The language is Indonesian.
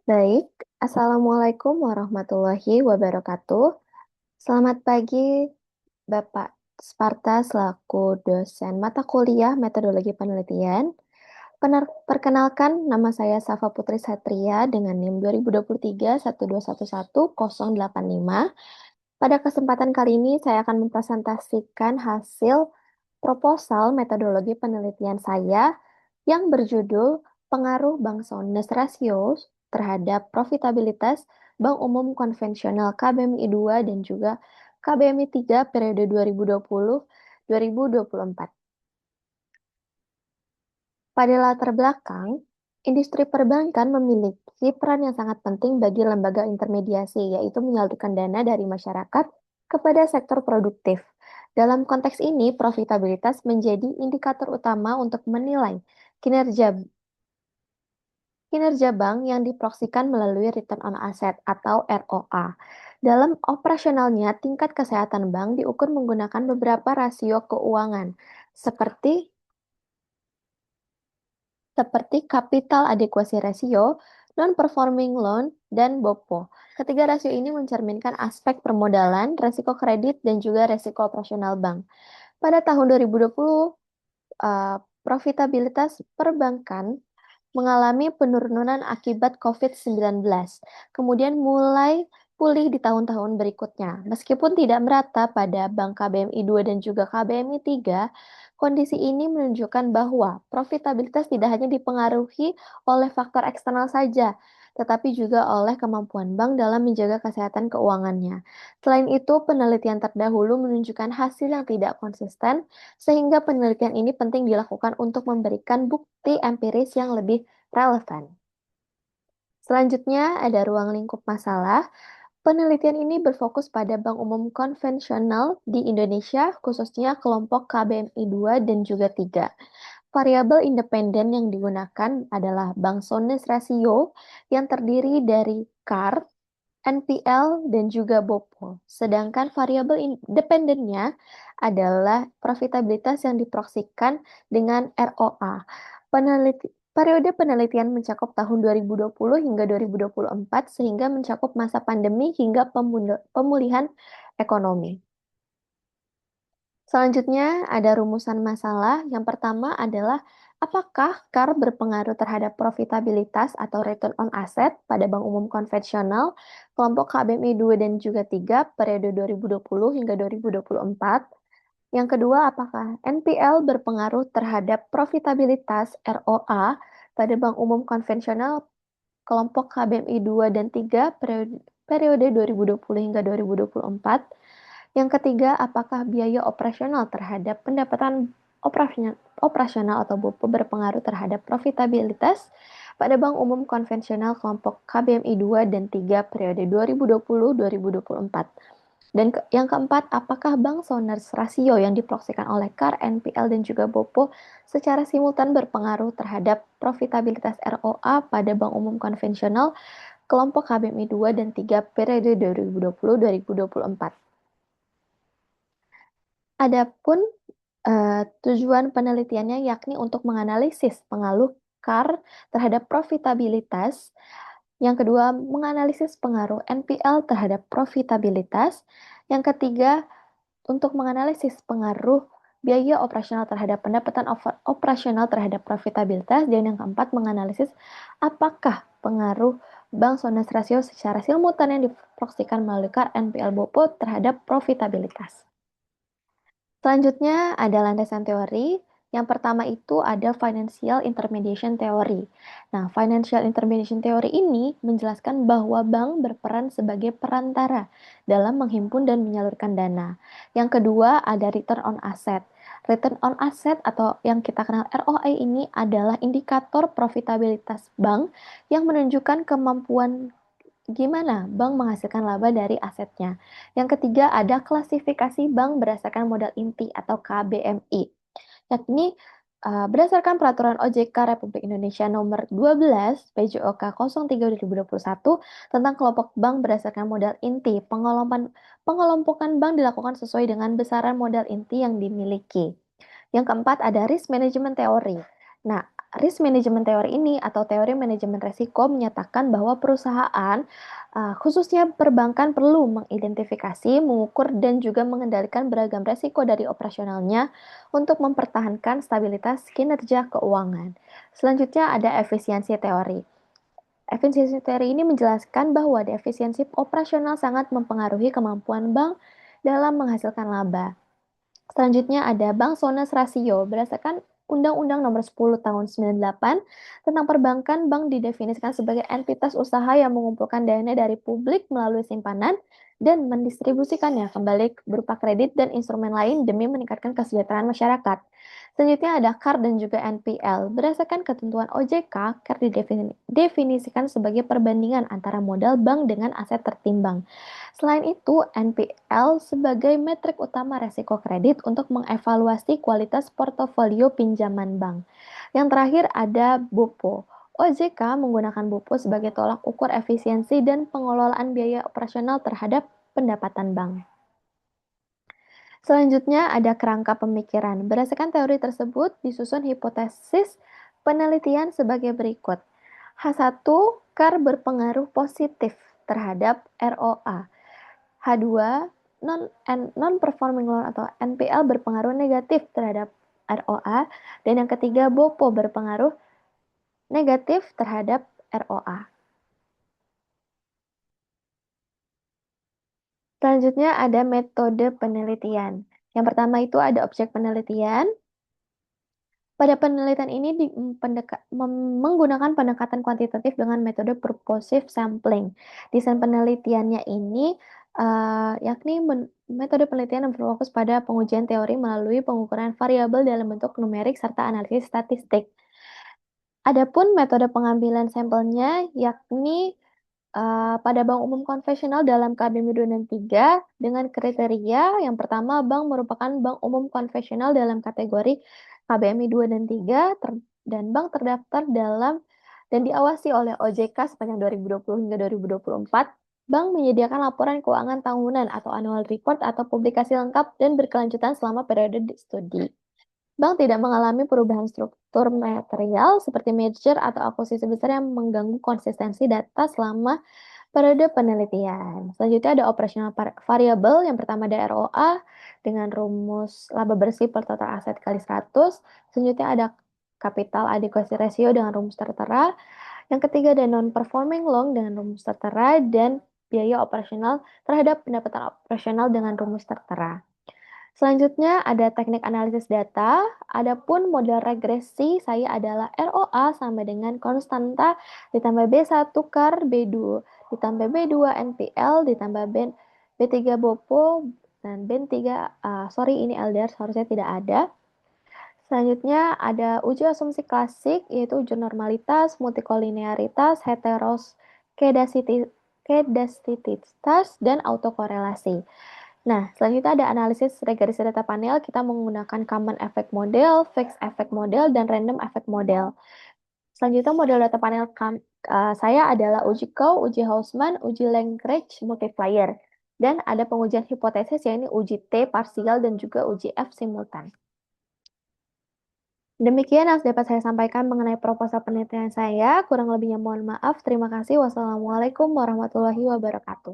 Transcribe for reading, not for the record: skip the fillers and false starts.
Baik, Assalamualaikum warahmatullahi wabarakatuh. Selamat pagi, Bapak Sparta selaku dosen mata kuliah Metodologi Penelitian. Perkenalkan, nama saya Safa Putri Satria dengan NIM 2023 1211085. Pada kesempatan kali ini, saya akan mempresentasikan hasil proposal metodologi penelitian saya yang berjudul Pengaruh Bank Soundness Ratio terhadap Profitabilitas Bank Umum Konvensional KBMI 2 dan juga KBMI 3 periode 2020-2024. Pada latar belakang, industri perbankan memiliki peran yang sangat penting bagi lembaga intermediasi, yaitu menyalurkan dana dari masyarakat kepada sektor produktif. Dalam konteks ini, profitabilitas menjadi indikator utama untuk menilai kinerja kinerja bank yang diproksikan melalui return on asset atau ROA. Dalam operasionalnya, tingkat kesehatan bank diukur menggunakan beberapa rasio keuangan, seperti capital adequacy ratio, non-performing loan, dan BOPO. Ketiga rasio ini mencerminkan aspek permodalan, resiko kredit, dan juga resiko operasional bank. Pada tahun 2020, profitabilitas perbankan mengalami penurunan akibat COVID-19, kemudian mulai pulih di tahun-tahun berikutnya. Meskipun tidak merata pada Bank KBMI 2 dan juga KBMI 3, kondisi ini menunjukkan bahwa profitabilitas tidak hanya dipengaruhi oleh faktor eksternal saja, tetapi juga oleh kemampuan bank dalam menjaga kesehatan keuangannya. Selain itu, penelitian terdahulu menunjukkan hasil yang tidak konsisten, sehingga penelitian ini penting dilakukan untuk memberikan bukti empiris yang lebih relevan. Selanjutnya, ada ruang lingkup masalah. Penelitian ini berfokus pada bank umum konvensional di Indonesia, khususnya kelompok KBMI 2 dan juga 3. Variabel independen yang digunakan adalah Bank Soundness Ratio yang terdiri dari CAR, NPL, dan juga BOPO. Sedangkan variabel independennya adalah profitabilitas yang diproksikan dengan ROA. Periode penelitian mencakup tahun 2020 hingga 2024 sehingga mencakup masa pandemi hingga pemulihan ekonomi. Selanjutnya ada rumusan masalah. Yang pertama adalah apakah CAR berpengaruh terhadap profitabilitas atau return on asset pada bank umum konvensional kelompok KBMI 2 dan juga 3 periode 2020 hingga 2024. Yang kedua, apakah NPL berpengaruh terhadap profitabilitas ROA pada bank umum konvensional kelompok KBMI 2 dan 3 periode 2020 hingga 2024. Yang ketiga, apakah biaya operasional terhadap pendapatan operasional atau BOPO berpengaruh terhadap profitabilitas pada bank umum konvensional kelompok KBMI 2 dan 3 periode 2020-2024. Dan yang keempat, apakah bank Soundness Ratio yang diproksikan oleh CAR, NPL, dan juga BOPO secara simultan berpengaruh terhadap profitabilitas ROA pada bank umum konvensional kelompok KBMI 2 dan 3 periode 2020-2024. Adapun tujuan penelitiannya yakni untuk menganalisis pengaruh CAR terhadap profitabilitas. Yang kedua, menganalisis pengaruh NPL terhadap profitabilitas. Yang ketiga, untuk menganalisis pengaruh biaya operasional terhadap pendapatan operasional terhadap profitabilitas. Dan yang keempat, menganalisis apakah pengaruh Bank Soundness Ratio secara simultan yang diproksikan melalui CAR, NPL, BOPO terhadap profitabilitas. Selanjutnya ada landasan teori. Yang pertama itu ada Financial Intermediation Theory. Nah, Financial Intermediation Theory ini menjelaskan bahwa bank berperan sebagai perantara dalam menghimpun dan menyalurkan dana. Yang kedua ada Return on Asset. Return on Asset atau yang kita kenal ROA ini adalah indikator profitabilitas bank yang menunjukkan kemampuan gimana bank menghasilkan laba dari asetnya. Yang ketiga ada klasifikasi bank berdasarkan modal inti atau KBMI, yakni berdasarkan Peraturan OJK Republik Indonesia Nomor 12 PJOK 03/2021 tentang kelompok bank berdasarkan modal inti, pengelompokan bank dilakukan sesuai dengan besaran modal inti yang dimiliki. Yang keempat ada Risk Management Theory. Nah, Risk management teori ini atau teori manajemen resiko menyatakan bahwa perusahaan, khususnya perbankan, perlu mengidentifikasi, mengukur, dan juga mengendalikan beragam resiko dari operasionalnya untuk mempertahankan stabilitas kinerja keuangan. Selanjutnya ada efisiensi teori. Efisiensi teori ini menjelaskan bahwa efisiensi operasional sangat mempengaruhi kemampuan bank dalam menghasilkan laba. Selanjutnya ada Bank Sones Rasio. Berdasarkan Undang-Undang Nomor 10 Tahun 98 tentang perbankan, bank didefinisikan sebagai entitas usaha yang mengumpulkan dana dari publik melalui simpanan dan mendistribusikannya kembali berupa kredit dan instrumen lain demi meningkatkan kesejahteraan masyarakat. Selanjutnya ada CAR dan juga NPL. Berdasarkan ketentuan OJK, CAR didefinisikan sebagai perbandingan antara modal bank dengan aset tertimbang. Selain itu, NPL sebagai metrik utama resiko kredit untuk mengevaluasi kualitas portofolio pinjaman bank. Yang terakhir ada BOPO. OJK menggunakan BOPO sebagai tolak ukur efisiensi dan pengelolaan biaya operasional terhadap pendapatan bank. Selanjutnya ada kerangka pemikiran. Berdasarkan teori tersebut, disusun hipotesis penelitian sebagai berikut. H1, CAR berpengaruh positif terhadap ROA. H2, non-performing loan atau NPL berpengaruh negatif terhadap ROA. Dan yang ketiga, BOPO berpengaruh negatif terhadap ROA. Selanjutnya ada metode penelitian. Yang pertama itu ada objek penelitian. Pada penelitian ini menggunakan pendekatan kuantitatif dengan metode purposive sampling. Desain penelitiannya ini yakni metode penelitian yang berfokus pada pengujian teori melalui pengukuran variabel dalam bentuk numerik serta analisis statistik. Adapun metode pengambilan sampelnya yakni pada bank umum konvensional dalam KBMI 2 dan 3 dengan kriteria yang pertama, bank merupakan bank umum konvensional dalam kategori KBMI 2 dan 3 dan bank terdaftar dalam dan diawasi oleh OJK sepanjang 2020 hingga 2024. Bank menyediakan laporan keuangan tahunan atau annual report atau publikasi lengkap dan berkelanjutan selama periode studi. Bank tidak mengalami perubahan struktur material seperti merger atau akuisisi besar yang mengganggu konsistensi data selama periode penelitian. Selanjutnya ada operational variable. Yang pertama ada ROA dengan rumus laba bersih per total aset kali 100. Selanjutnya ada capital adequacy ratio dengan rumus tertera. Yang ketiga ada non-performing loan dengan rumus tertera dan biaya operasional terhadap pendapatan operasional dengan rumus tertera. Selanjutnya ada teknik analisis data. Adapun model regresi saya adalah ROA sama dengan konstanta ditambah B1 CAR B2 ditambah B2 NPL ditambah B3 BOPO dan B3 sorry ini LDR seharusnya tidak ada. Selanjutnya ada uji asumsi klasik yaitu uji normalitas, multikolinearitas, heteroskedasititas dan autokorelasi. Nah, selanjutnya ada analisis regresi data panel. Kita menggunakan common effect model, fixed effect model, dan random effect model. Selanjutnya model data panel saya adalah uji Coe, uji Hausman, uji Lagrange multiplier. Dan ada pengujian hipotesis yaitu uji T parsial dan juga uji F simultan. Demikian yang dapat saya sampaikan mengenai proposal penelitian saya. Kurang lebihnya mohon maaf. Terima kasih. Wassalamualaikum warahmatullahi wabarakatuh.